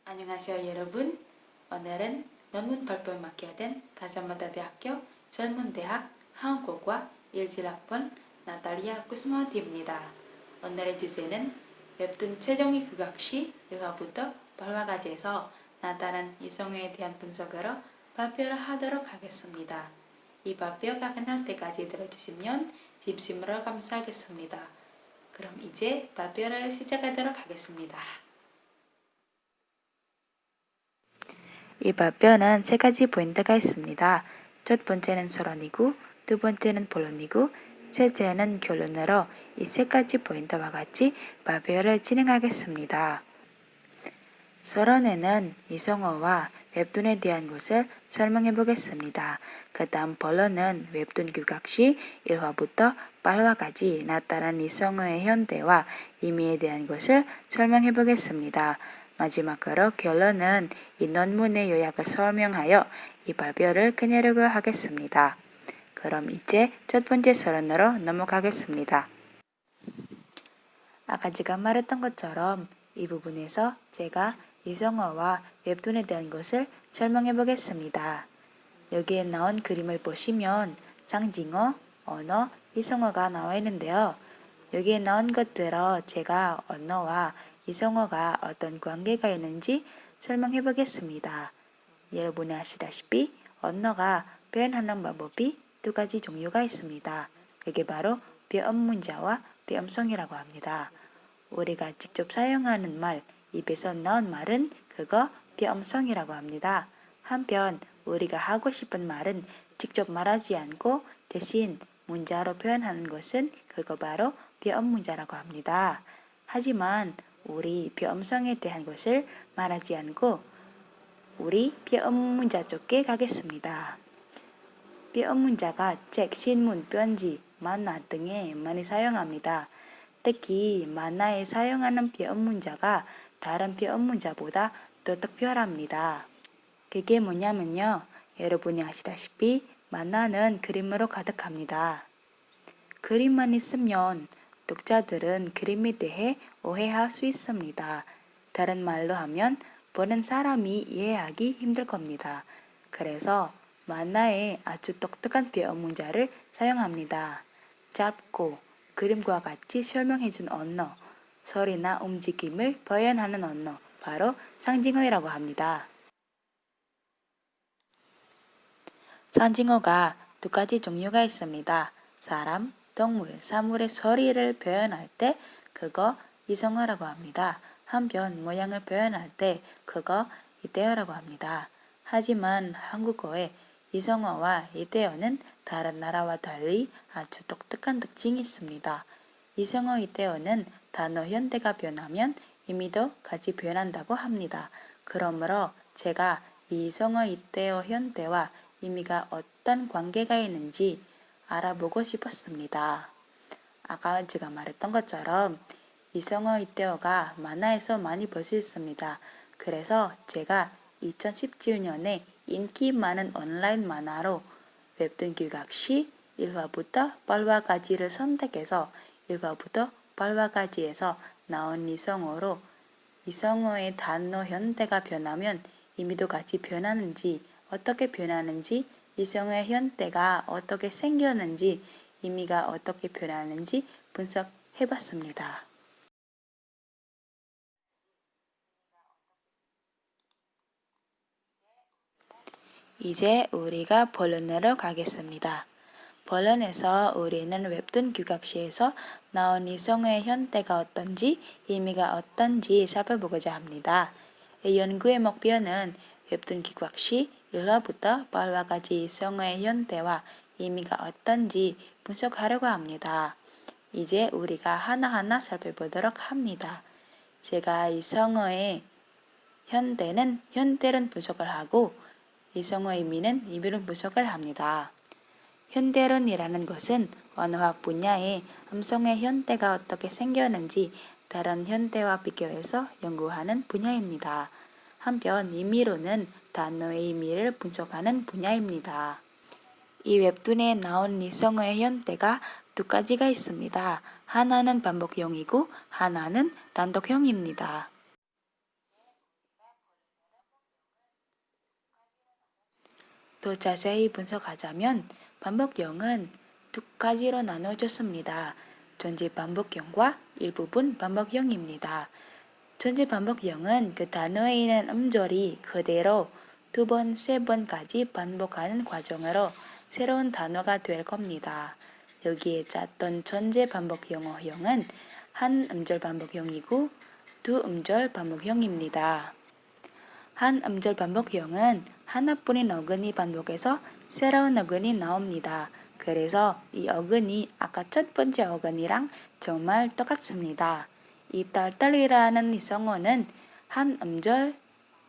안녕하세요 여러분. 오늘은 논문 발표에 맡겨야 가자마다대학교 전문대학 한국어과 1질학번 나탈리아 쿠스마티입니다. 오늘의 주제는 웹툰 최종의 국악 시 1화부터 8화까지에서 나타난 이성애에 대한 분석으로 발표를 하도록 하겠습니다. 이 발표가 끝날 때까지 들어주시면 진심으로 감사하겠습니다. 그럼 이제 발표를 시작하도록 하겠습니다. 이 발표는 세 가지 포인트가 있습니다. 첫 번째는 서론이고, 두 번째는 본론이고, 셋째는 결론으로 이 세 가지 포인트와 같이 발표를 진행하겠습니다. 서론에는 이성어와 웹툰에 대한 것을 설명해 보겠습니다. 그 다음 본론은 웹툰 규각 시 1화부터 8화까지 나타난 이성어의 현대와 의미에 대한 것을 설명해 보겠습니다. 마지막으로 결론은 이 논문의 요약을 설명하여 이 발표를 끝내려고 하겠습니다. 그럼 이제 첫 번째 서론으로 넘어가겠습니다. 아까 제가 말했던 것처럼 이 부분에서 제가 이성어와 웹툰에 대한 것을 설명해 보겠습니다. 여기에 나온 그림을 보시면 상징어, 언어, 이성어가 나와 있는데요. 여기에 나온 것들로 제가 언어와 이성어가 어떤 관계가 있는지 설명해 보겠습니다. 여러분이 아시다시피 언어가 표현하는 방법이 두 가지 종류가 있습니다. 그게 바로 비언문자와 비음성이라고 합니다. 우리가 직접 사용하는 말, 입에서 나온 말은 그거 비음성이라고 합니다. 한편 우리가 하고 싶은 말은 직접 말하지 않고 대신 문자로 표현하는 것은 그거 바로 비언문자라고 합니다. 하지만 우리 비음성에 대한 것을 말하지 않고 우리 비언문자 쪽에 가겠습니다. 비언문자가 책, 신문, 편지, 만화 등에 많이 사용합니다. 특히 만화에 사용하는 비언문자가 다른 비언문자보다 더 특별합니다. 그게 뭐냐면요. 여러분이 아시다시피 만화는 그림으로 가득합니다. 그림만 있으면 독자들은 그림에 대해 오해할 수 있습니다. 다른 말로 하면 보는 사람이 이해하기 힘들 겁니다. 그래서 만화에 아주 독특한 비언문자를 사용합니다. 짧고 그림과 같이 설명해준 언어, 소리나 움직임을 표현하는 언어, 바로 상징어라고 합니다. 상징어가 두 가지 종류가 있습니다. 사람, 동물, 사물의 소리를 표현할 때 그거 이성어라고 합니다. 한편 모양을 표현할 때 그거 이태어라고 합니다. 하지만 한국어의 이성어와 이태어는 다른 나라와 달리 아주 독특한 특징이 있습니다. 이성어 이태어는 단어 현대가 변하면 의미도 같이 변한다고 합니다. 그러므로 제가 이 이성어 이태어 현대와 의미가 어떤 관계가 있는지 알아보고 싶었습니다. 아까 제가 말했던 것처럼 이성어 이태어가 만화에서 많이 볼 수 있습니다. 그래서 제가 2017년에 인기 많은 온라인 만화로 웹툰 규각 시 1화부터 8화까지를 선택해서 1화부터 8화까지에서 나온 이성어로 이성어의 단어 현대가 변하면 의미도 같이 변하는지 어떻게 변하는지 이성어의 현대가 어떻게 생겼는지 의미가 어떻게 변하는지 분석해봤습니다. 이제 우리가 본론으로 가겠습니다. 본론에서 우리는 웹툰 규각시에서 나온 이성어의 현대가 어떤지 의미가 어떤지 살펴보고자 합니다. 이 연구의 목표는 웹툰 규각시 1화부터 8화까지 이성어의 현대와 의미가 어떤지 분석하려고 합니다. 이제 우리가 하나하나 살펴보도록 합니다. 제가 이성어의 현대는 분석을 하고 이성어 의미는 의미론 분석을 합니다. 현대론이라는 것은 언어학 분야의 음성의 현대가 어떻게 생겼는지 다른 현대와 비교해서 연구하는 분야입니다. 한편 의미론은 단어의 의미를 분석하는 분야입니다. 이 웹툰에 나온 이성어의 현대가 두 가지가 있습니다. 하나는 반복형이고 하나는 단독형입니다. 더 자세히 분석하자면 반복형은 두 가지로 나눠졌습니다. 전제 반복형과 일부분 반복형입니다. 전제 반복형은 그 단어에 있는 음절이 그대로 두 번, 세 번까지 반복하는 과정으로 새로운 단어가 될 겁니다. 여기에 짰던 전제 반복형어형은 한 음절 반복형이고 두 음절 반복형입니다. 한 음절 반복형은 하나뿐인 어근이 반복해서 새로운 어근이 나옵니다. 그래서 이 어근이 아까 첫 번째 어근이랑 정말 똑같습니다. 이 딸딸이라는 이성어는 한 음절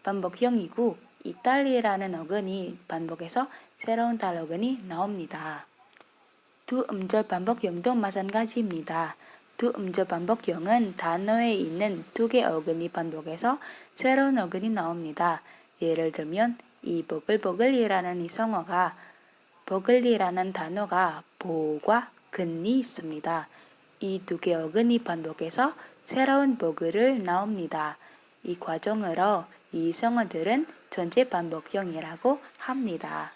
반복형이고 이 딸이라는 어근이 반복해서 새로운 딸 어근이 나옵니다. 두 음절 반복형도 마찬가지입니다. 두 음절 반복형은 단어에 있는 두 개 어근이 반복해서 새로운 어근이 나옵니다. 예를 들면 이 보글보글이라는 이성어가 보글이라는 단어가 보가 근이 있습니다. 이 두 개 어근이 반복해서 새로운 보글을 나옵니다. 이 과정으로 이 이성어들은 전제 반복형이라고 합니다.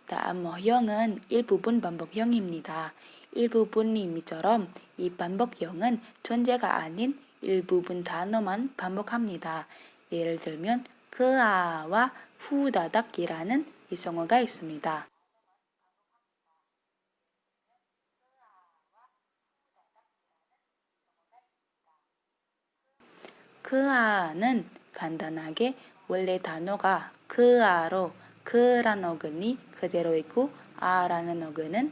다음 어형은 일부분 반복형입니다. 일부분 의미처럼 이 반복형은 전제가 아닌 일부분 단어만 반복합니다. 예를 들면 그아와 후다닥이라는 이성어가 있습니다. 그아는 간단하게 원래 단어가 그아로 그란 어근이 그대로 있고 아라는 어근은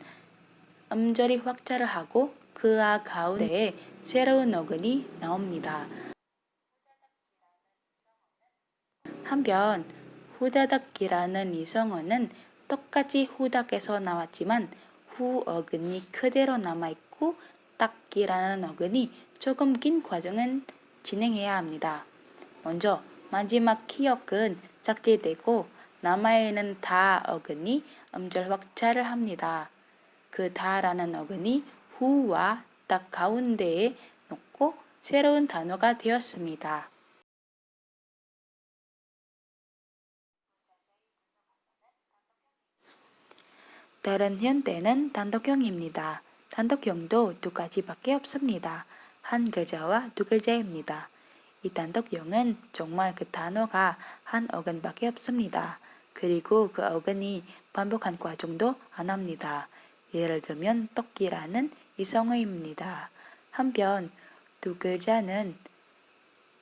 음절이 확자를 하고 그아 가운데에 새로운 어근이 나옵니다. 한편 후다닥이라는 이성어는 똑같이 후닥에서 나왔지만 후 어근이 그대로 남아있고 닥이라는 어근이 조금 긴 과정은 진행해야 합니다. 먼저 마지막 키역은 삭제되고 남아있는 다 어근이 음절 확자를 합니다. 그 다라는 어근이 후와 딱 가운데에 놓고 새로운 단어가 되었습니다. 다른 현대는 단독형입니다. 단독형도 두 가지밖에 없습니다. 한 글자와 두 글자입니다. 이 단독형은 정말 그 단어가 한 어근밖에 없습니다. 그리고 그 어근이 반복한 과정도 안 합니다. 예를 들면 떡기라는 이성어입니다. 한편 두 글자는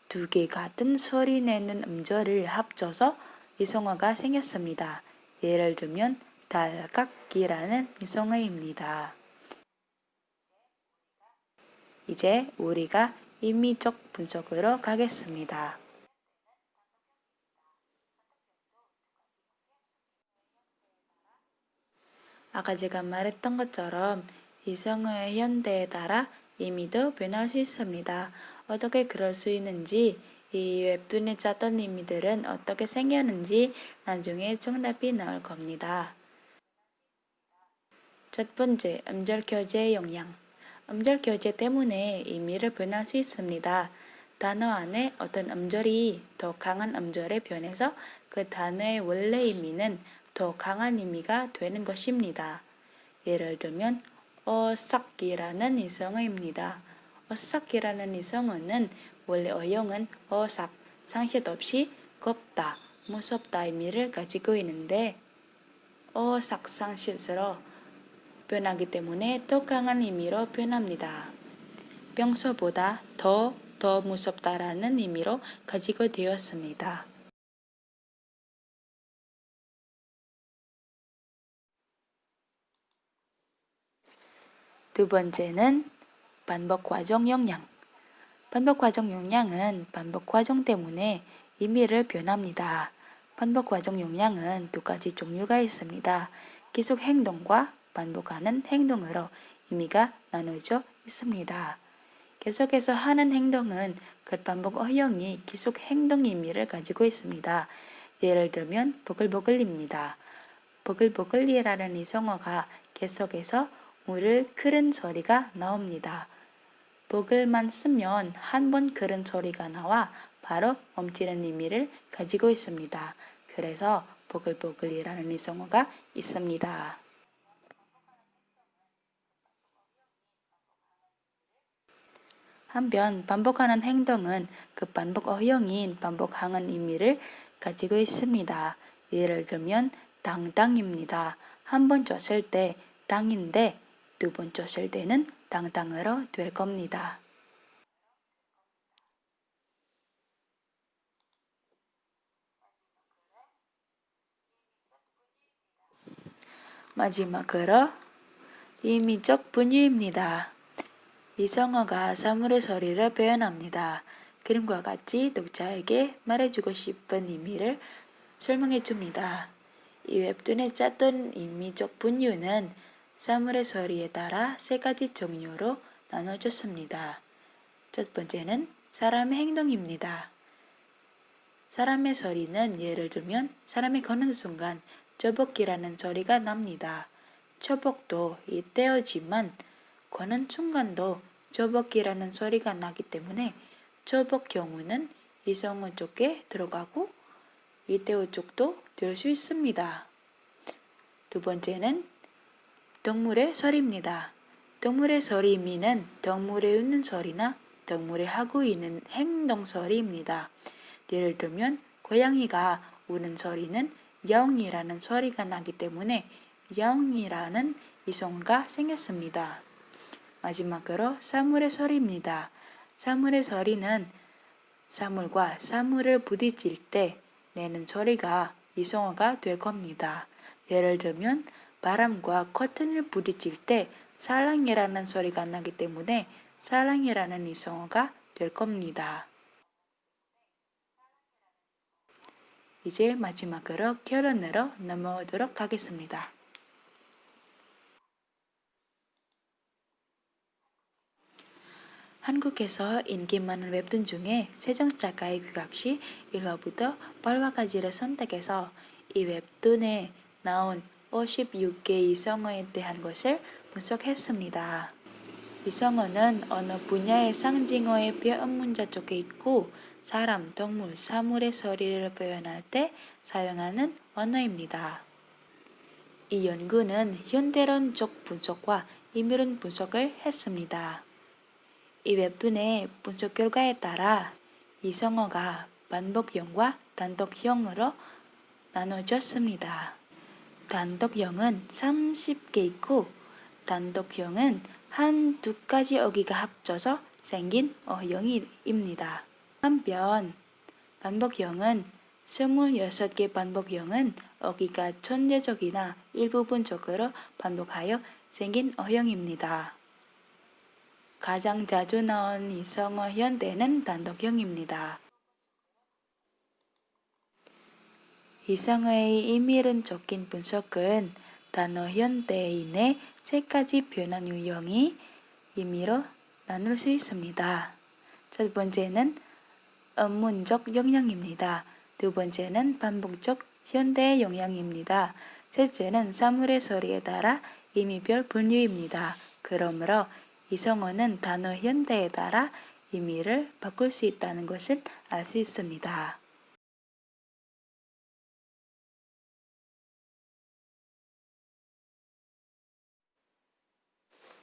두 개 같은 소리 내는 음절을 합쳐서 이성어가 생겼습니다. 예를 들면 달각기라는 이성어입니다. 이제 우리가 의미적 분석으로 가겠습니다. 아까 제가 말했던 것처럼 이성어의 현대에 따라 의미도 변할 수 있습니다. 어떻게 그럴 수 있는지, 이 웹툰에 짰던 의미들은 어떻게 생겼는지 나중에 정답이 나올 겁니다. 첫 번째, 음절 교재의 영향. 음절 교재 때문에 의미를 변할 수 있습니다. 단어 안에 어떤 음절이 더 강한 음절에 변해서 그 단어의 원래 의미는 더 강한 의미가 되는 것입니다. 예를 들면 어삭이라는 이성어입니다. 어삭이라는 이성어는 원래 어용은 어삭, 상실 없이 겁다, 무섭다 의미를 가지고 있는데 어삭 상실으로 변하기 때문에 더 강한 의미로 변합니다. 평소보다 더 무섭다라는 의미로 가지고 되었습니다. 두 번째는 반복 과정 영향. 반복 과정 영향은 반복 과정 때문에 의미를 변합니다. 반복 과정 영향은 두 가지 종류가 있습니다. 계속 행동과 반복하는 행동으로 의미가 나눠져 있습니다. 계속해서 하는 행동은 그 반복 어형이 계속 행동 의미를 가지고 있습니다. 예를 들면 보글보글입니다. 보글보글이라는 이성어가 계속해서 물을 끓는 소리가 나옵니다. 보글만 쓰면 한 번 그런 소리가 나와 바로 멈추는 의미를 가지고 있습니다. 그래서 보글보글이라는 이성어가 있습니다. 한편 반복하는 행동은 그 반복 어형인 반복하는 의미를 가지고 있습니다. 예를 들면 당당입니다. 한 번 줬을 때 당인데 두 번 줬을 때는 당당으로 될 겁니다. 마지막으로 의미적 분유입니다. 이성어가 사물의 소리를 표현합니다. 그림과 같이 독자에게 말해주고 싶은 의미를 설명해 줍니다. 이 웹툰의 짰던 의미적 분류는 사물의 소리에 따라 세 가지 종류로 나눠졌습니다. 첫 번째는 사람의 행동입니다. 사람의 소리는 예를 들면 사람이 걷는 순간 저벅이라는 소리가 납니다. 저벅도 이때어지만 걷는 순간도 저벅이라는 소리가 나기 때문에 저벅 경우는 이성어 쪽에 들어가고 이때어 쪽도 들 수 있습니다. 두 번째는 동물의 소리입니다. 동물의 소리 의미는 동물의 웃는 소리나 동물이 하고 있는 행동 소리입니다. 예를 들면 고양이가 우는 소리는 야옹이라는 소리가 나기 때문에 야옹이라는 이성어가 생겼습니다. 마지막으로 사물의 소리입니다. 사물의 소리는 사물과 사물을 부딪힐 때 내는 소리가 이성어가 될 겁니다. 예를 들면 바람과 커튼을 부딪힐 때 살랑이라는 소리가 나기 때문에 살랑이라는 이성어가 될 겁니다. 이제 마지막으로 결론으로 넘어오도록 하겠습니다. 한국에서 인기 많은 웹툰 중에 세정 작가의 귀각시 1화부터 8화까지를 선택해서 이 웹툰에 나온 56개 이성어에 대한 것을 분석했습니다. 이성어는 어느 분야의 상징어의 표현문자 쪽에 있고 사람, 동물, 사물의 소리를 표현할 때 사용하는 언어입니다. 이 연구는 현대론적 분석과 인물론 분석을 했습니다. 이 웹툰의 분석 결과에 따라 이성어가 반복형과 단독형으로 나눠졌습니다. 단독형은 30개 있고 단독형은 한두 가지 어귀가 합쳐서 생긴 어형입니다. 한편 반복형은 26개 반복형은 어귀가 전체적이나 일부분적으로 반복하여 생긴 어형입니다. 가장 자주 나온 이성어 현대는 단독형입니다. 이성어의 의미론적인 분석은 단어 현대인의 세 가지 변환 유형이 의미로 나눌 수 있습니다. 첫 번째는 언문적 영향입니다. 두 번째는 반복적 현대 영향입니다. 셋째는 사물의 소리에 따라 의미별 분류입니다. 그러므로 이성어는 단어 현대에 따라 의미를 바꿀 수 있다는 것을 알 수 있습니다.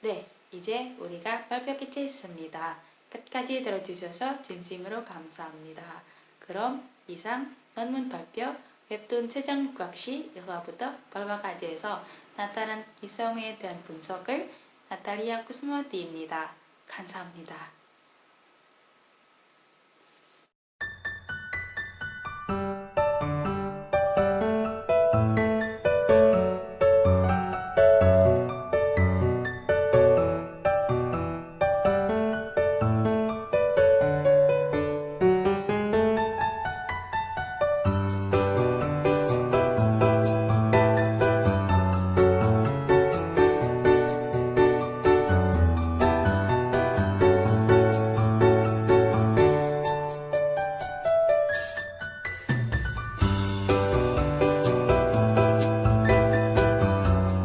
네, 이제 우리가 발표 끝이 있습니다. 끝까지 들어주셔서 진심으로 감사합니다. 그럼 이상 논문 발표 웹툰 세정 국학시 1화부터 8화까지에서 나타난 이성에 대한 분석을 나탈리아 쿠스모티입니다. 감사합니다.